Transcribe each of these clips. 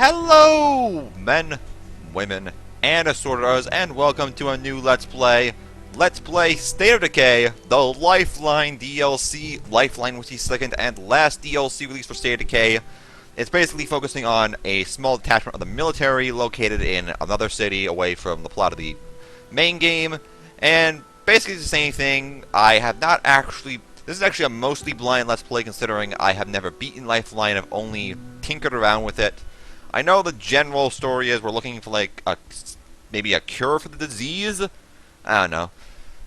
Hello, men, women, and assorters, and welcome to a new Let's Play. Let's Play State of Decay, the Lifeline DLC. Lifeline was the second and last DLC released for State of Decay. It's basically focusing on a small detachment of the military located in another city away from the plot of the main game. And basically it's the same thing. I have not actually... This is actually a mostly blind Let's Play considering I have never beaten Lifeline. I've only tinkered around with it. I know the general story is we're looking for like maybe a cure for the disease. I don't know.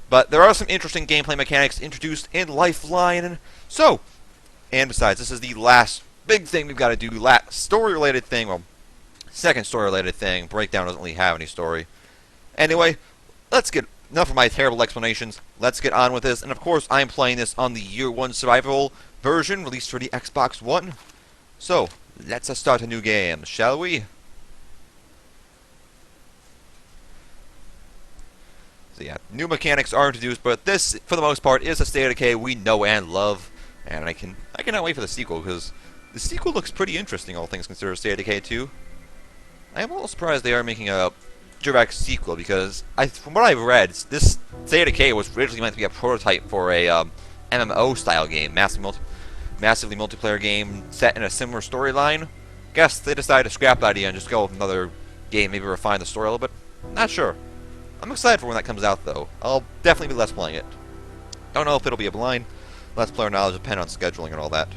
But there are some interesting gameplay mechanics introduced in Lifeline. And besides, this is the last big thing we've got to do. Last story-related thing. Well, second story-related thing. Breakdown doesn't really have any story. Anyway, let's get... Enough of my terrible explanations. Let's get on with this. And of course, I'm playing this on the Year 1 Survival version, released for the Xbox One. So, let's start a new game, shall we? So yeah, new mechanics are introduced, but this, for the most part, is a State of Decay we know and love. And I cannot wait for the sequel, because the sequel looks pretty interesting, all things considered. State of Decay 2. I am a little surprised they are making a direct sequel, because from what I've read, this State of Decay was originally meant to be a prototype for a MMO style game, massively multiplayer game set in a similar storyline. Guess they decided to scrap that idea and just go with another game, maybe refine the story a little bit. Not sure. I'm excited for when that comes out though. I'll definitely be Let's Playing it. Don't know if it'll be a blind Let's Player knowledge, depend on scheduling and all that.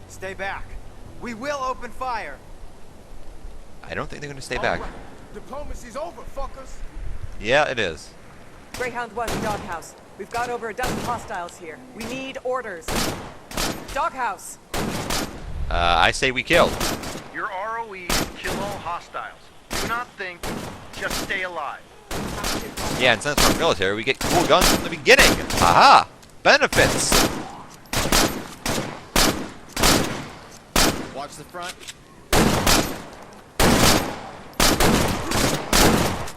Stay back. We will open fire. I don't think they're going to stay back. Right. Diplomacy's over, fuckers. Yeah, it is. Greyhound 1 Doghouse. We've got over a dozen hostiles here. We need orders. Doghouse. I say we kill. Your ROE is kill all hostiles. Do not think, just stay alive. Yeah, and since we're military, we get cool guns from the beginning. Aha! Benefits! Watch the front.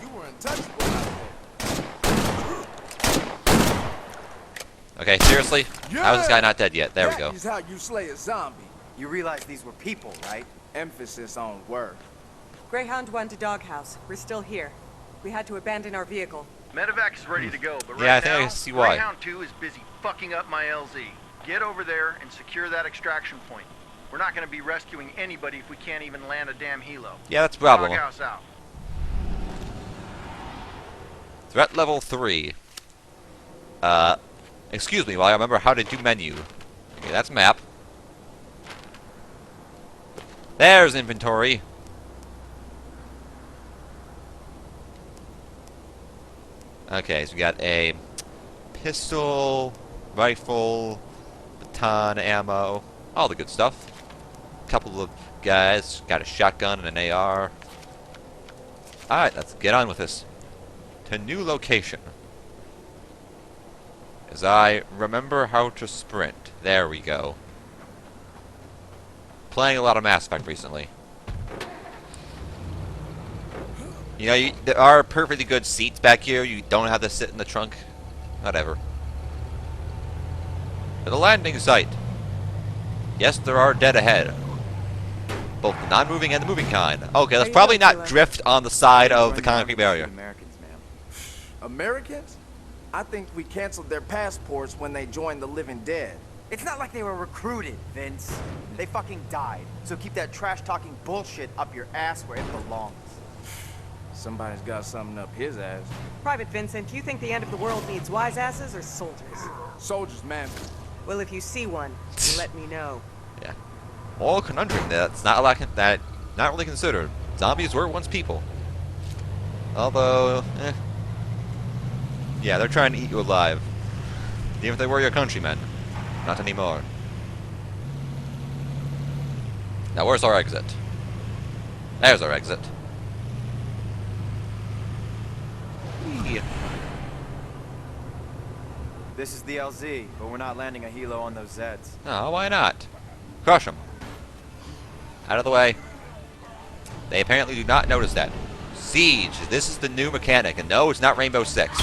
You were untouchable out there. Okay, seriously? How is this guy not dead yet? There we go. That is how you slay a zombie. You realize these were people, right? Emphasis on word. Greyhound 1 to Doghouse. We're still here. We had to abandon our vehicle. Medevac is ready to go, but Yeah, right I think I now, can see why. Greyhound 2 is busy fucking up my LZ. Get over there and secure that extraction point. We're not going to be rescuing anybody if we can't even land a damn helo. Yeah, that's a problem. Doghouse out. Threat level 3. Excuse me while I remember how to do menu. Okay, that's map. There's inventory. Okay, so we got a pistol, rifle, baton, ammo, all the good stuff. Couple of guys, got a shotgun and an AR. Alright, let's get on with this. To new location. As I remember how to sprint. There we go. Playing a lot of Mass Effect recently. You know, there are perfectly good seats back here. You don't have to sit in the trunk. Whatever. To the landing site. Yes, there are dead ahead. Both the non-moving and the moving kind. Okay, let's probably not drift on the side of the concrete barrier. Americans, ma'am. Americans? I think we canceled their passports when they joined the living dead. It's not like they were recruited, Vince. They fucking died. So keep that trash-talking bullshit up your ass where it belongs. Somebody's got something up his ass. Private Vincent, do you think the end of the world needs wise asses or soldiers? Soldiers, man. Well, if you see one, you let me know. Yeah. Moral conundrum that's not really considered. Zombies were once people. Although, yeah, they're trying to eat you alive. Even if they were your countrymen. Not anymore. Now, where's our exit? There's our exit. This is the LZ, but we're not landing a helo on those Zeds. No, why not? Crush them. Out of the way. They apparently do not notice that. Siege. This is the new mechanic, and no, it's not Rainbow Six.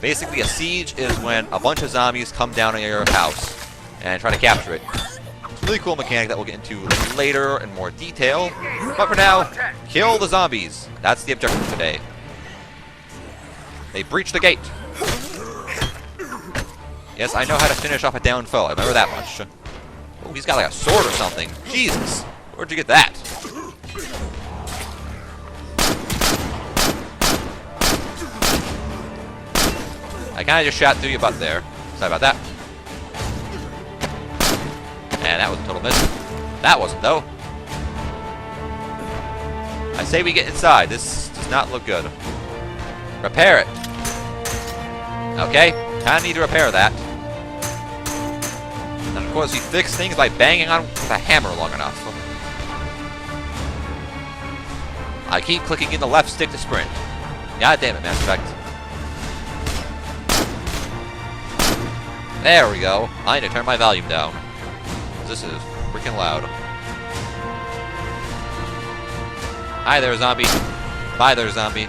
Basically, a siege is when a bunch of zombies come down on your house and try to capture it. It's a really cool mechanic that we'll get into later in more detail. But for now, kill the zombies. That's the objective today. They breached the gate. Yes, I know how to finish off a down foe. I remember that much. Oh, he's got like a sword or something. Jesus. Where'd you get that? I kind of just shot through your butt there. Sorry about that. And that was a total miss. That wasn't, though. I say we get inside. This does not look good. Repair it. Okay, kind of need to repair that. And of course, we fix things by banging on with a hammer long enough. I keep clicking in the left stick to sprint. God damn it, Mass Effect. There we go. I need to turn my volume down. This is freaking loud. Hi there, zombie. Bye there, zombie.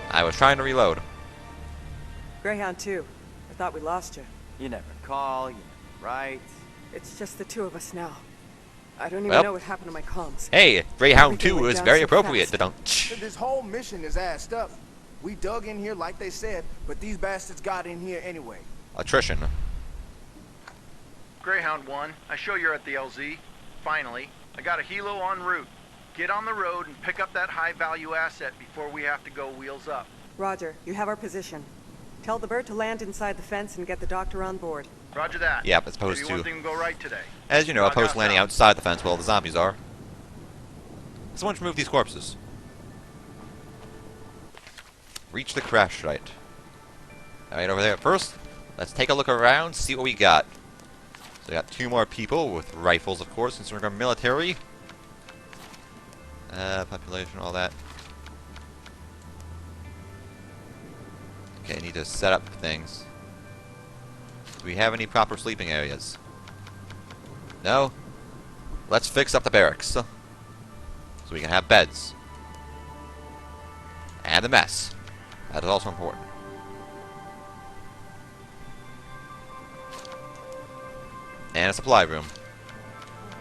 I was trying to reload. Greyhound 2. I thought we lost you. You never call, you never write. It's just the two of us now. I don't even Well. know what happened to my comms. Hey, Greyhound Everything 2 went is down very so appropriate. fast. Da-dunk. This whole mission is assed up. We dug in here like they said, but these bastards got in here anyway. Attrition. Greyhound 1, I show you're at the LZ. Finally, I got a helo en route. Get on the road and pick up that high-value asset before we have to go wheels up. Roger, you have our position. Tell the bird to land inside the fence and get the doctor on board. Roger that. Yep, as opposed Maybe one to, thing will go right today. as you know, Log opposed us to landing out. outside the fence while the zombies are. Someone should move these corpses. Reach the crash site. Alright, over there. First, let's take a look around, see what we got. So we got two more people with rifles, of course, since we're military. Population, all that. Okay, need to set up things. Do we have any proper sleeping areas? No? Let's fix up the barracks. So we can have beds. And the mess. That is also important. And a supply room.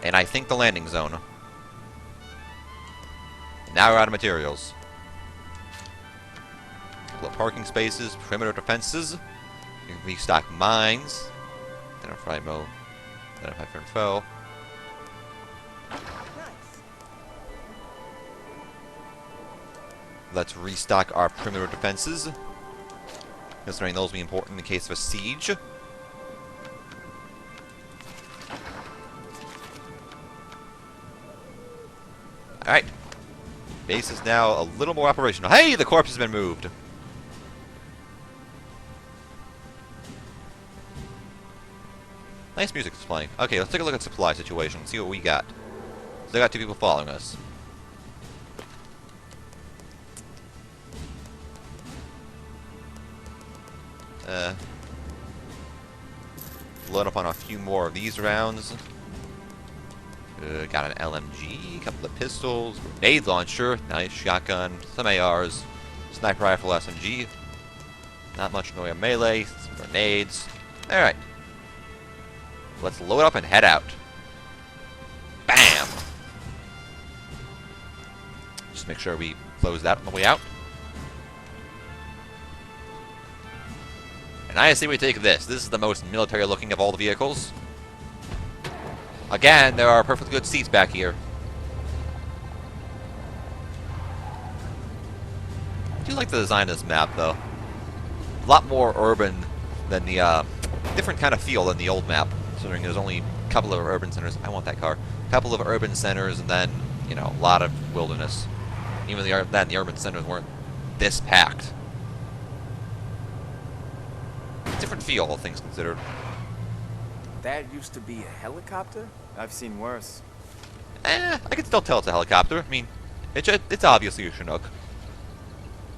And I think the landing zone. Now we're out of materials. Couple of parking spaces, perimeter defenses. You can restock mines. Identify foe. Identify friend foe. Let's restock our perimeter defenses, considering those will be important in case of a siege. Alright. Base is now a little more operational. Hey, the corpse has been moved! Nice music is playing. Okay, let's take a look at supply situation, see what we got. Still got two people following us. Load up on a few more of these rounds. Got an LMG, a couple of pistols, grenade launcher, nice shotgun, some ARs, sniper rifle, SMG. Not much in the way of melee, some grenades. Alright. Let's load up and head out. Bam! Just make sure we close that on the way out. And I say we take this. This is the most military looking of all the vehicles. Again, there are perfectly good seats back here. I do like the design of this map, though. A lot more urban than the, different kind of feel than the old map. Considering there's only a couple of urban centers. I want that car. A couple of urban centers and then, you know, a lot of wilderness. Even then, the urban centers weren't this packed. Different feel, all things considered. That used to be a helicopter? I've seen worse. I can still tell it's a helicopter. I mean, it's obviously a Chinook.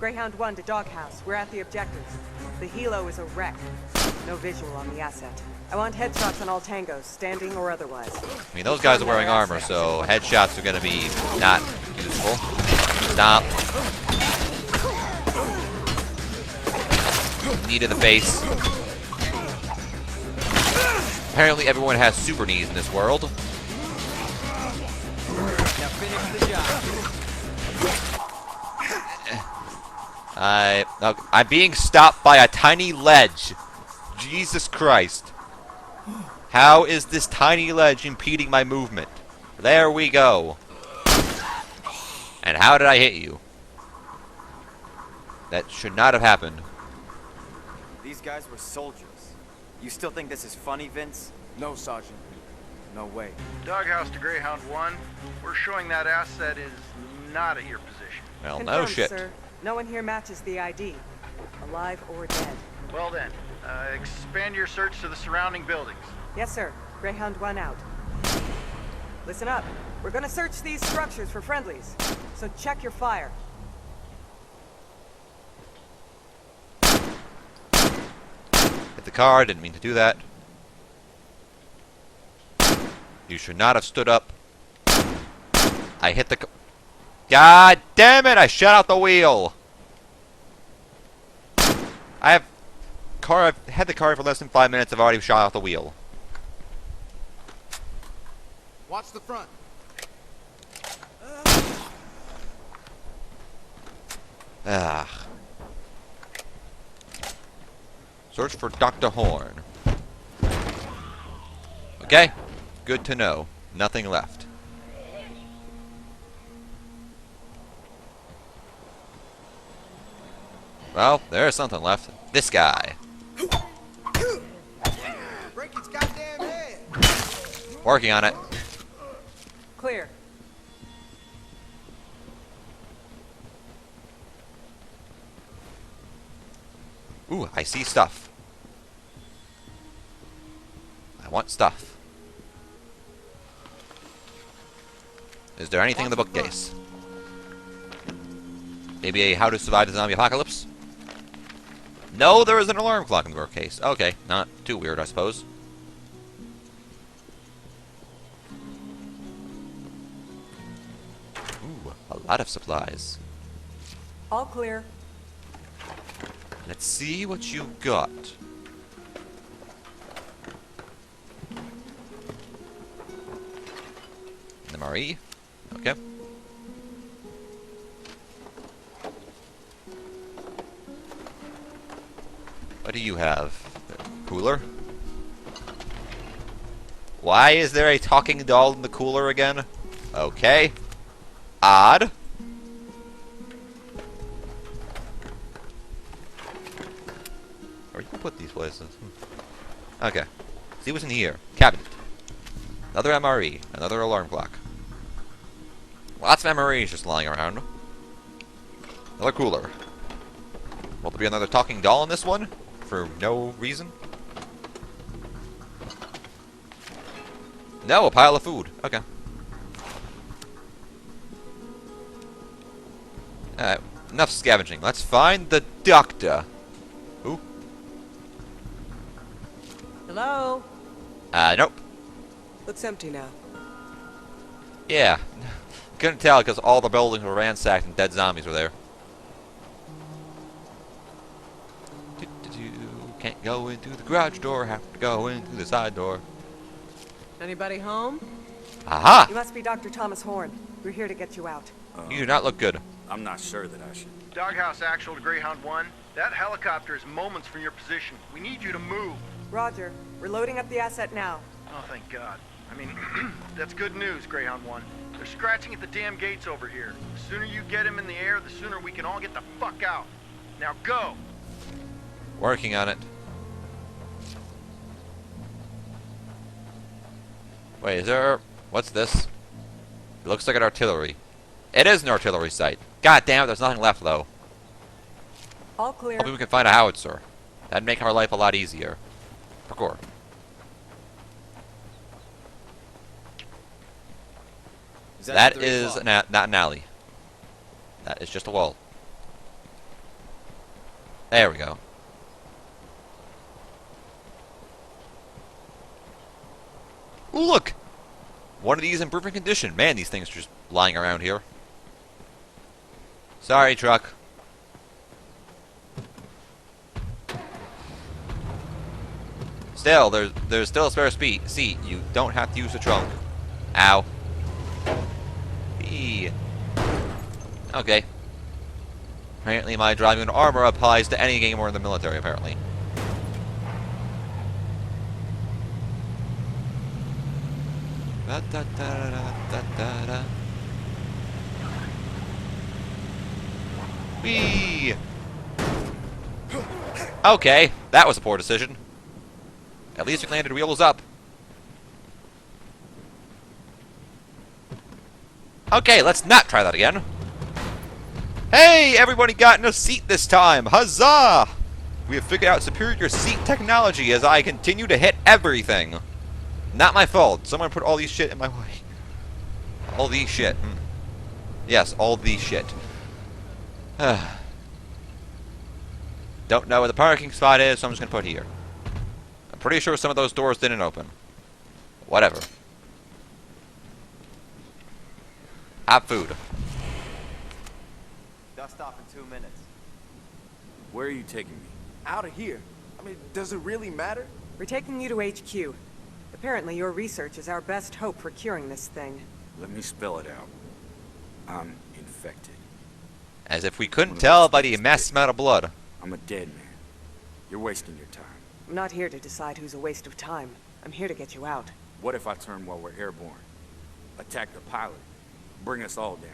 Greyhound 1 to Doghouse. We're at the objectives. The helo is a wreck. No visual on the asset. I want headshots on all tangos, standing or otherwise. I mean, those guys are wearing armor, so headshots are going to be not useful. Stop. Knee to the face. Apparently everyone has super knees in this world. Now finish the job. I'm being stopped by a tiny ledge. Jesus Christ. How is this tiny ledge impeding my movement? There we go. And how did I hit you? That should not have happened. These guys were soldiers. You still think this is funny, Vince? No, Sergeant. No way. Doghouse to Greyhound 1. We're showing that asset is not at your position. Well, no Confirmed, shit. sir. No one here matches the ID. Alive or dead. Well then, expand your search to the surrounding buildings. Yes, sir. Greyhound 1 out. Listen up. We're gonna search these structures for friendlies. So check your fire. Hit the car, didn't mean to do that. You should not have stood up. I hit the God damn it, I shut out the wheel! I've had the car for less than 5 minutes, I've already shot out the wheel. Watch the front. Ah. Search for Dr. Horn. Okay, good to know. Nothing left. Well, there's something left. This guy. Break its goddamn head. Working on it. Clear. Ooh, I see stuff. I want stuff. Is there anything in the bookcase? Maybe a How to Survive the Zombie Apocalypse? No, there is an alarm clock in the bookcase. Okay, not too weird, I suppose. Ooh, a lot of supplies. All clear. Let's see what you got. MRE. Okay. What do you have? Cooler? Why is there a talking doll in the cooler again? Okay. Odd. Where do you put these places? Okay. See what's in here. Cabinet. Another MRE. Another alarm clock. Lots of MREs just lying around. Another cooler. Will there be another talking doll in this one? For no reason? No, a pile of food. Okay. Alright, enough scavenging. Let's find the doctor. Who? Hello? Nope. Looks empty now. Yeah. Couldn't tell because all the buildings were ransacked and dead zombies were there. Can't go in through the garage door, have to go in through the side door. Anybody home? Aha! You must be Dr. Thomas Horn. We're here to get you out. You do not look good. I'm not sure that I should. Doghouse actual to Greyhound 1. That helicopter is moments from your position. We need you to move. Roger. We're loading up the asset now. Oh, thank God. I mean, that's good news, Greyhound 1. They're scratching at the damn gates over here. The sooner you get him in the air, the sooner we can all get the fuck out. Now go! Working on it. Wait, is there... What's this? It looks like an artillery. It is an artillery site. God damn it, there's nothing left, though. All clear. Hoping we can find a howitzer. That'd make our life a lot easier. Parkour. That is not an alley. That is just a wall. There we go. Ooh, look! One of these in perfect condition. Man, these things are just lying around here. Sorry, truck. Still, there's still a spare seat. You don't have to use the trunk. Ow. Eee. Okay. Apparently my driving armor applies to any game or in the military, apparently. Da-da-da-da-da-da-da. Whee! Okay, that was a poor decision. At least it landed wheels up. Okay, let's not try that again. Hey, everybody got in a seat this time. Huzzah! We have figured out superior seat technology as I continue to hit everything. Not my fault. Someone put all these shit in my way. All these shit. Yes, all these shit. Don't know where the parking spot is, so I'm just going to put here. I'm pretty sure some of those doors didn't open. Whatever. Have food. Dust off in 2 minutes. Where are you taking me? Out of here. I mean, does it really matter? We're taking you to HQ. Apparently, your research is our best hope for curing this thing. Let me spell it out. I'm infected. As if we couldn't tell by the mass amount of blood. I'm a dead man. You're wasting your time. I'm not here to decide who's a waste of time. I'm here to get you out. What if I turn while we're airborne? Attack the pilot. Bring us all down.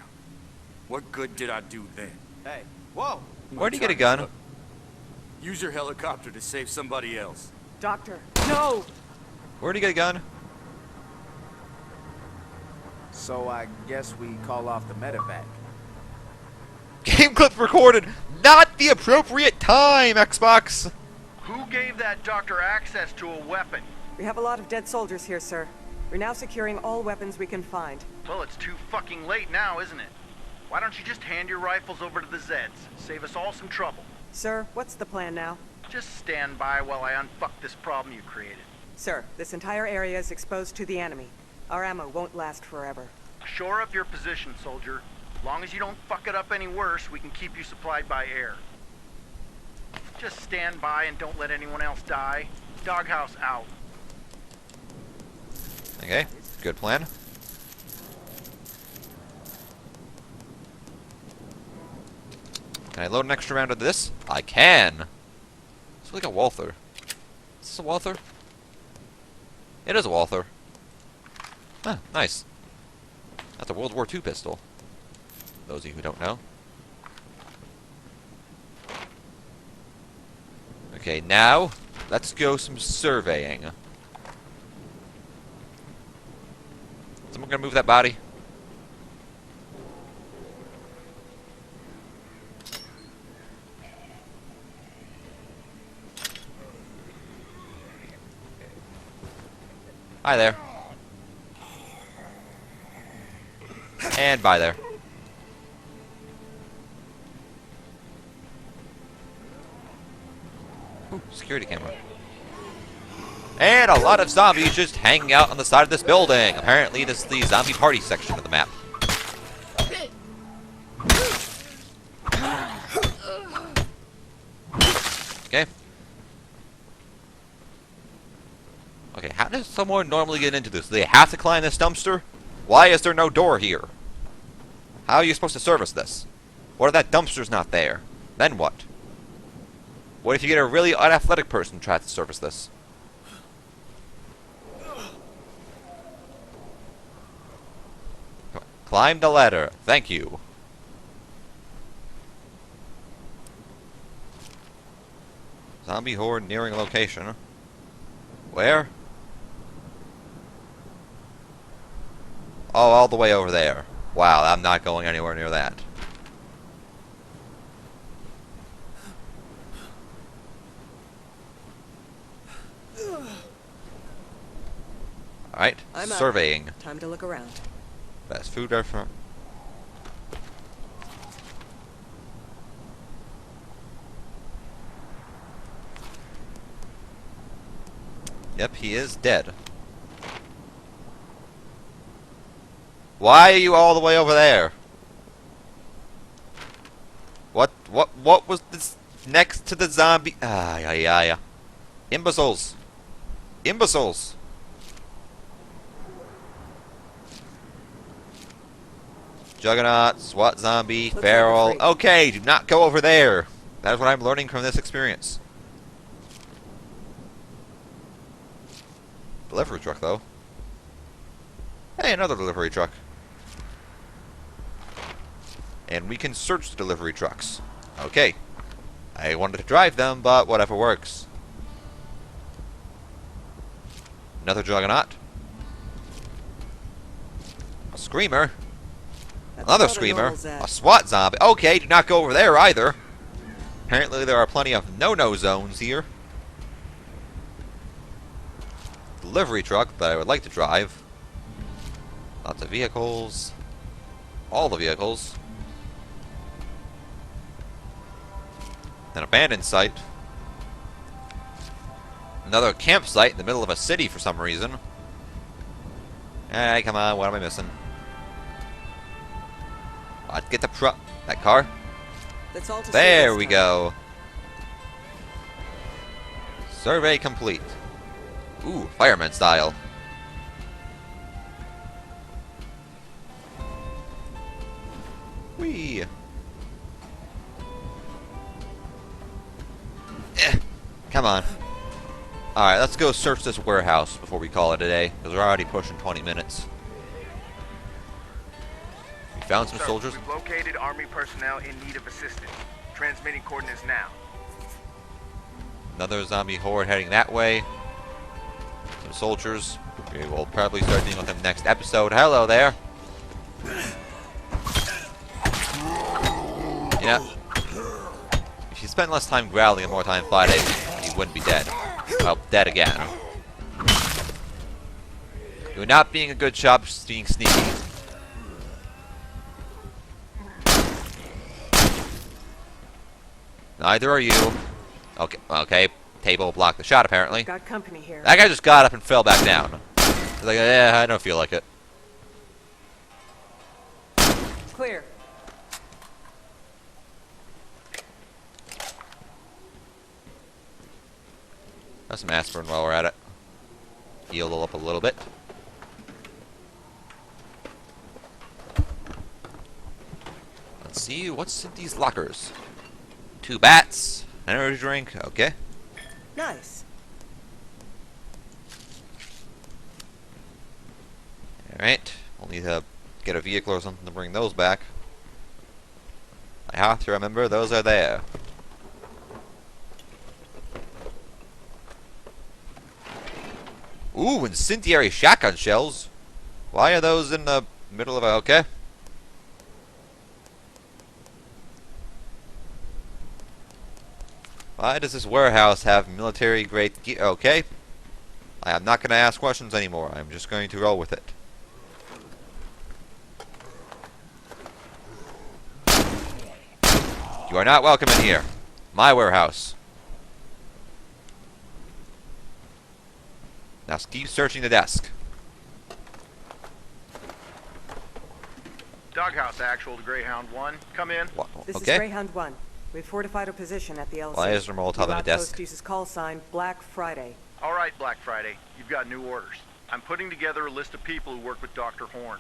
What good did I do then? Hey, whoa! Where'd you get a gun? Use your helicopter to save somebody else. Doctor, no! Where'd you get a gun? So I guess we call off the medevac. Game clip recorded! Not the appropriate time, Xbox! Who gave that doctor access to a weapon? We have a lot of dead soldiers here, sir. We're now securing all weapons we can find. Well, it's too fucking late now, isn't it? Why don't you just hand your rifles over to the Zeds? Save us all some trouble. Sir, what's the plan now? Just stand by while I unfuck this problem you created. Sir, this entire area is exposed to the enemy. Our ammo won't last forever. Shore up your position, soldier. Long as you don't fuck it up any worse, we can keep you supplied by air. Just stand by and don't let anyone else die. Doghouse out. Okay, good plan. Can I load an extra round of this? I can! It's like a Walther. Is this a Walther? It is a Walther. Huh, nice. That's a World War II pistol. Those of you who don't know. Okay, now, let's go some surveying. Someone gonna move that body? Hi there. And bye there. Ooh, security camera. And a lot of zombies just hanging out on the side of this building. Apparently this is the zombie party section of the map. Okay. Okay, how does someone normally get into this? Do they have to climb this dumpster? Why is there no door here? How are you supposed to service this? What if that dumpster's not there? Then what? What if you get a really unathletic person to try to service this? Climb the ladder. Thank you. Zombie horde nearing location. Where? Oh, all the way over there. Wow, I'm not going anywhere near that. Alright, I'm up. surveying. Time to look around. Fast food restaurant. Yep, he is dead. Why are you all the way over there? What was this next to the zombie? Yeah. Imbeciles. Imbeciles. Juggernaut, SWAT zombie, Looks like feral. we're free. Okay, do not go over there. That is what I'm learning from this experience. Delivery truck, though. Hey, another delivery truck. And we can search the delivery trucks. Okay. I wanted to drive them, but whatever works. Another Juggernaut. A Screamer. That's Another not a Screamer. normal Zed. A SWAT zombie. Okay, do not go over there either. Apparently there are plenty of no-no zones here. Delivery truck that I would like to drive. Lots of vehicles. All the vehicles. An abandoned site. Another campsite in the middle of a city for some reason. Hey, come on, what am I missing? Let's get the truck. That car. That's all to see There this we time. go. Survey complete. Ooh, fireman style. Whee! Come on. Alright, let's go search this warehouse before we call it a day, because we're already pushing 20 minutes. We found some Sir, soldiers. We've located Army personnel in need of assistance. Transmitting coordinates now. Another zombie horde heading that way. Some soldiers. We will probably start dealing with them next episode. Hello there. Yeah. If you spent less time growling and more time fighting, you wouldn't be dead. Well, dead again. You're not being a good shot, just being sneaky. Neither are you. Okay. Table blocked the shot, apparently. Got company here. That guy just got up and fell back down. He's like, I don't feel like it. Clear. Have some aspirin while we're at it. Heal up a little bit. Let's see, what's in these lockers? 2 bats, an energy drink, okay. Nice. Alright, we'll need to get a vehicle or something to bring those back. I have to remember those are there. Ooh, incendiary shotgun shells. Why are those in the middle of a... okay. Why does this warehouse have military-grade gear? Okay. I am not going to ask questions anymore. I'm just going to roll with it. You are not welcome in here. My warehouse. Now keep searching the desk. Doghouse actual to Greyhound 1. Come in. This is Okay. Greyhound 1. We've fortified our position at the LC. Why is there Molotov on a Lab desk? post uses call sign Black Friday. All right, Black Friday. You've got new orders. I'm putting together a list of people who work with Dr. Horn.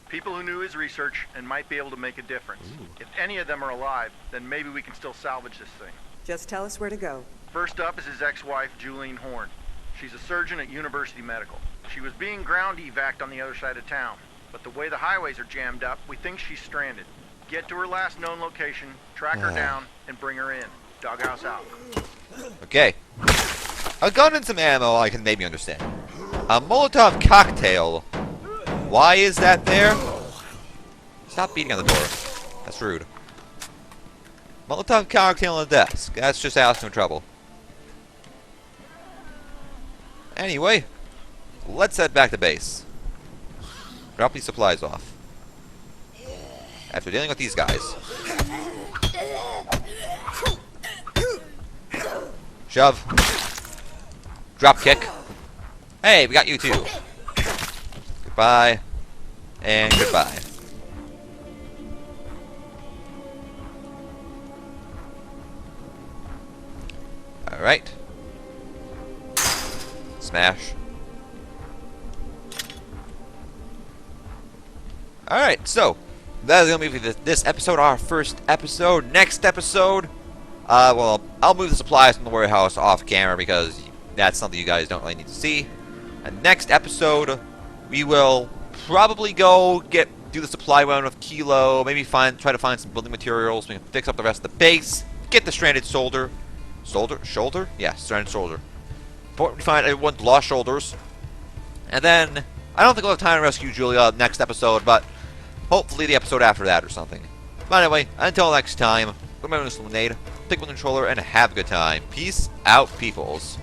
People who knew his research and might be able to make a difference. If any of them are alive, then maybe we can still salvage this thing. Just tell us where to go. First up is his ex-wife, Julian Horn. She's a surgeon at University Medical. She was being ground evac'd on the other side of town, but the way the highways are jammed up, we think she's stranded. Get to her last known location, track her down, and bring her in. Doghouse out. Okay. A gun and some ammo I can maybe understand. A Molotov cocktail. Why is that there? Stop beating on the door. That's rude. Molotov cocktail on the desk. That's just asking for trouble. Anyway, let's head back to base. Drop these supplies off. After dealing with these guys. Shove. Drop kick. Hey, we got you too. Goodbye. And goodbye. Alright. Smash. Alright, so that is going to be this episode, our first episode. Next episode, well, I'll move the supplies from the warehouse off camera because that's something you guys don't really need to see. And next episode, we will probably go do the supply run with Kilo, maybe try to find some building materials, we can fix up the rest of the base, get the stranded shoulder? Yeah, stranded shoulder. Important to find everyone's lost shoulders. And then, I don't think we'll have time to rescue Julia next episode, but hopefully the episode after that or something. But anyway, until next time, remember this lemonade, take one controller, and have a good time. Peace out, peoples.